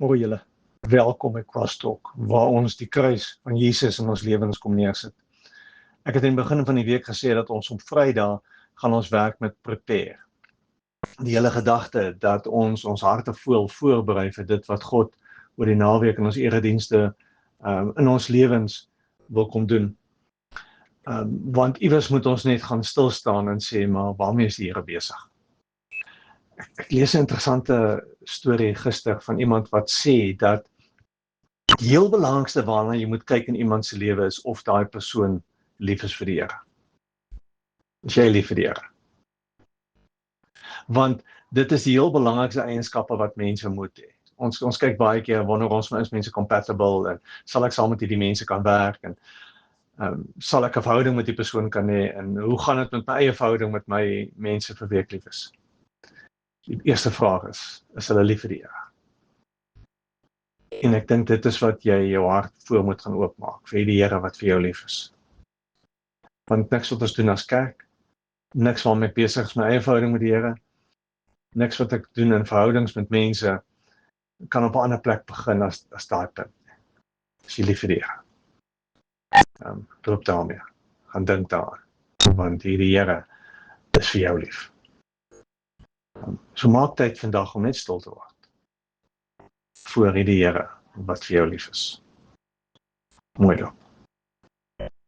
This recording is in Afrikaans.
Môre julle. Welkom by Crosstalk, waar ons die kruis van Jesus in ons lewens kom neersit. Ek het in die begin van die week gesê dat ons op Vrydag gaan ons werk met prepare. Die hele gedagte dat ons harte voorberei vir dit wat God oor die naweek in ons eredienste in ons lewens wil kom doen. Want iewers moet ons net gaan stil staan en sê, maar waarmee is die Here besig? Ek lees 'n interessante storie gister van iemand wat sê dat die heel belangrikste waarna jy moet kyk in iemand se lewe is of daai persoon lief is vir die Here. Is jy lief vir die Here? Want dit is die heel belangrikste eienskappe wat mense moet hê. Ons kyk baie keer wanneer ons is mense compatible en sal ek saam met hierdie mense kan werk en sal ek 'n verhouding met die persoon kan hê en hoe gaan dit met my eie verhouding met my mense vir wie ek lief is? Die eerste vraag is hulle lief vir die Here? En ek dink dit is wat jy jou hart voor moet gaan oopmaak, vir die Here wat vir jou lief is. Want niks wat ons doen as kerk, niks waarmee ek besig is my eie verhouding met die Here, niks wat ek doen in verhoudings met mense, kan op 'n ander plek begin as daai punt. As jy lief vir die Here. Loop daarmee, gaan dink daaraan, want hierdie Here is vir jou lief. So maak tyd vandag om net stil te word voor hierdie Here wat vir jou lief is. Mooi dag.